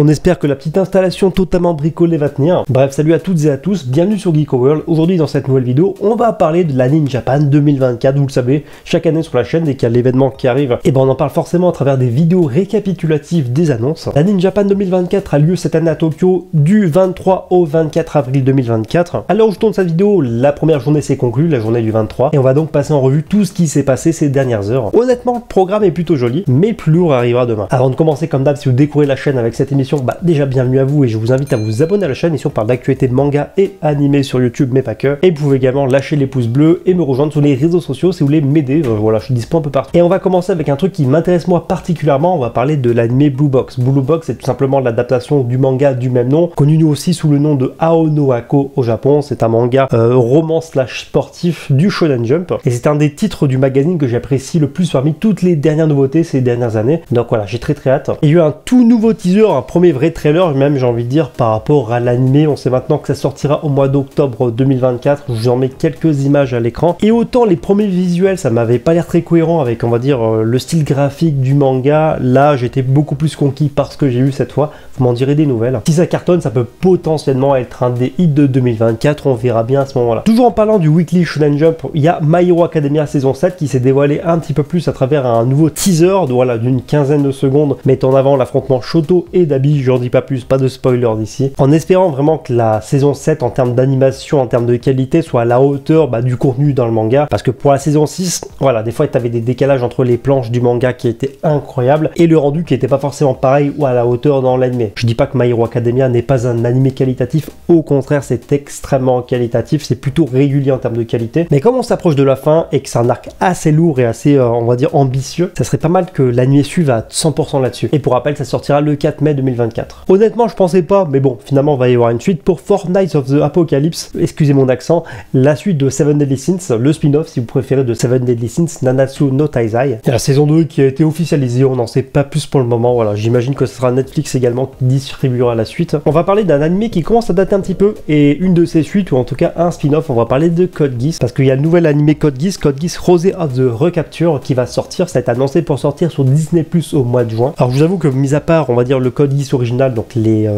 On espère que la petite installation totalement bricolée va tenir. Bref, salut à toutes et à tous, bienvenue sur Geeko World. Aujourd'hui dans cette nouvelle vidéo, on va parler de l'Anime Japan 2024. Vous le savez, chaque année sur la chaîne, dès qu'il y a l'événement qui arrive, et on en parle forcément à travers des vidéos récapitulatives des annonces. L'Anime Japan 2024 a lieu cette année à Tokyo du 23 au 24 avril 2024. À l'heure où je tourne cette vidéo, la première journée s'est conclue, la journée du 23, et on va donc passer en revue tout ce qui s'est passé ces dernières heures. Honnêtement, le programme est plutôt joli, mais le plus lourd arrivera demain. Avant de commencer, comme d'hab, si vous découvrez la chaîne avec cette émission, déjà bienvenue à vous et je vous invite à vous abonner à la chaîne. Ici on parle d'actualité de manga et animé sur YouTube, mais pas que. Et vous pouvez également lâcher les pouces bleus et me rejoindre sur les réseaux sociaux si vous voulez m'aider. Voilà, je suis dispo un peu partout. Et on va commencer avec un truc qui m'intéresse moi particulièrement. On va parler de l'animé Blue Box. Blue Box, c'est tout simplement l'adaptation du manga du même nom, connu aussi sous le nom de Ao no Ako au Japon. C'est un manga roman slash sportif du Shonen Jump. Et c'est un des titres du magazine que j'apprécie le plus parmi toutes les dernières nouveautés ces dernières années. Donc voilà, j'ai très hâte. Il y a eu un tout nouveau teaser, un premier vrai trailer, même j'ai envie de dire par rapport à l'animé. On sait maintenant que ça sortira au mois d'octobre 2024. Je vous en mets quelques images à l'écran. Et autant les premiers visuels, ça m'avait pas l'air très cohérent avec, on va dire, le style graphique du manga. Là, j'étais beaucoup plus conquis par ce que j'ai eu cette fois. Vous m'en direz des nouvelles. Si ça cartonne, ça peut potentiellement être un des hits de 2024. On verra bien à ce moment-là. Toujours en parlant du Weekly Shonen Jump, il y a My Hero Academia saison 7 qui s'est dévoilé un petit peu plus à travers un nouveau teaser voilà, d'une quinzaine de secondes mettant en avant l'affrontement Shoto et Dabi. J'en dis pas plus, pas de spoiler d'ici. En espérant vraiment que la saison 7 en termes d'animation, en termes de qualité, soit à la hauteur du contenu dans le manga. Parce que pour la saison 6, voilà, des fois tu avais des décalages entre les planches du manga qui étaient incroyables et le rendu qui était pas forcément pareil ou à la hauteur dans l'animé. Je dis pas que My Hero Academia n'est pas un animé qualitatif, au contraire c'est extrêmement qualitatif, c'est plutôt régulier en termes de qualité. Mais comme on s'approche de la fin et que c'est un arc assez lourd et assez, on va dire, ambitieux, ça serait pas mal que l'animé suive à 100% là-dessus. Et pour rappel, ça sortira le 4 mai 2024. Honnêtement, je pensais pas, mais bon, finalement, on va y avoir une suite pour Fortnite of the Apocalypse, excusez mon accent, la suite de Seven Deadly Sins, le spin-off, si vous préférez, de Seven Deadly Sins, Nanatsu no Taizai. Et la saison 2 qui a été officialisée, on n'en sait pas plus pour le moment, voilà, j'imagine que ce sera Netflix également qui distribuera la suite. On va parler d'un animé qui commence à dater un petit peu, et une de ses suites, ou en tout cas un spin-off, on va parler de Code Geass, parce qu'il y a le nouvel animé Code Geass Rosé of the Recapture, qui va sortir, ça a été annoncé pour sortir sur Disney Plus au mois de juin. Alors je vous avoue que, mis à part, on va dire, le Code Geass original, donc les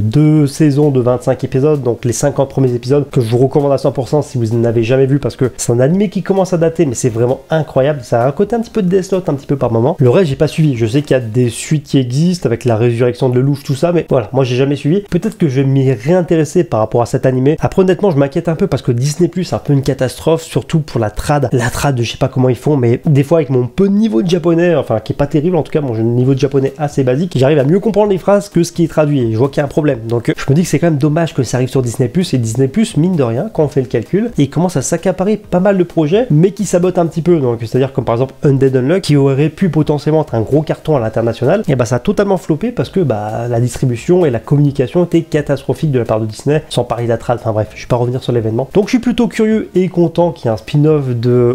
deux saisons de 25 épisodes, donc les 50 premiers épisodes que je vous recommande à 100% si vous n'avez jamais vu, parce que c'est un animé qui commence à dater, mais c'est vraiment incroyable. Ça a un côté un petit peu de Death Note un petit peu par moment. Le reste j'ai pas suivi. Je sais qu'il y a des suites qui existent avec la résurrection de Lelouch, tout ça, mais voilà, moi j'ai jamais suivi. Peut-être que je vais m'y réintéresser par rapport à cet animé. Après honnêtement je m'inquiète un peu parce que Disney Plus c'est un peu une catastrophe, surtout pour la trad. La trad, je sais pas comment ils font, mais des fois avec mon peu de niveau de japonais, enfin qui est pas terrible en tout cas, mon niveau de japonais assez basique, j'arrive à mieux comprendre les phrases que ce qui est traduit et je vois qu'il y a un problème. Donc je me dis que c'est quand même dommage que ça arrive sur Disney Plus, et Disney Plus, mine de rien, quand on fait le calcul, il commence à s'accaparer pas mal de projets, mais qui sabotent un petit peu. Donc c'est-à-dire comme par exemple Undead Unluck, qui aurait pu potentiellement être un gros carton à l'international, et ça a totalement floppé parce que la distribution et la communication étaient catastrophiques de la part de Disney, sans parler d'Atrad, enfin bref, je vais pas revenir sur l'événement. Donc je suis plutôt curieux et content qu'il y ait un spin-off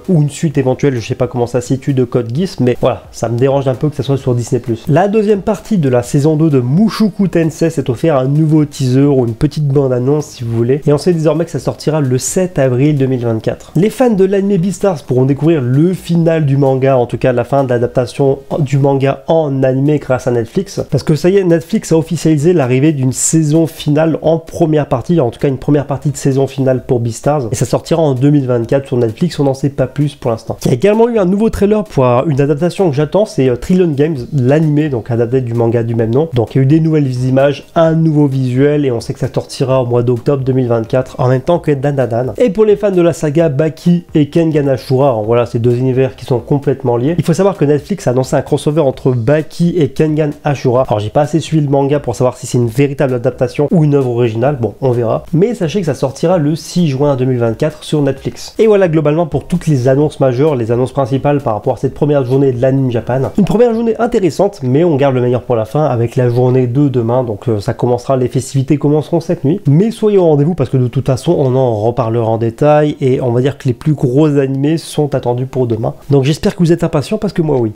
ou une suite éventuelle, je sais pas comment ça se situe, de Code Geass, mais voilà, ça me dérange un peu que ça soit sur Disney Plus. La deuxième partie de la saison 2 de Mushoku Tensei s'est offert un nouveau teaser ou une petite bande-annonce si vous voulez, et on sait désormais que ça sortira le 7 avril 2024. Les fans de l'anime Beastars pourront découvrir le final du manga, en tout cas la fin de l'adaptation du manga en animé grâce à Netflix, parce que ça y est, Netflix a officialisé l'arrivée d'une saison finale en première partie, en tout cas une première partie de saison finale pour Beastars, et ça sortira en 2024 sur Netflix, on n'en sait pas plus pour l'instant. Il y a également eu un nouveau trailer pour une adaptation que j'attends, c'est Trillion Games, l'animé, donc adapté du manga du même nom. Donc il y a eu des nouvelles images, un nouveau visuel, et on sait que ça sortira au mois d'octobre 2024, en même temps que Dandadan. Et pour les fans de la saga Baki et Kengan Ashura, voilà, ces deux univers qui sont complètement liés, il faut savoir que Netflix a annoncé un crossover entre Baki et Kengan Ashura. Alors j'ai pas assez suivi le manga pour savoir si c'est une véritable adaptation ou une œuvre originale, bon on verra, mais sachez que ça sortira le 6 juin 2024 sur Netflix. Et voilà globalement pour toutes les annonces majeures, les annonces principales par rapport à cette première journée de l'Anime Japan. Une première journée intéressante, mais on garde le meilleur pour la fin avec la journée de demain, donc ça commencera, les festivités commenceront cette nuit, mais soyez au rendez-vous parce que de toute façon on en reparlera en détail et on va dire que les plus gros animés sont attendus pour demain. Donc j'espère que vous êtes impatients parce que moi oui.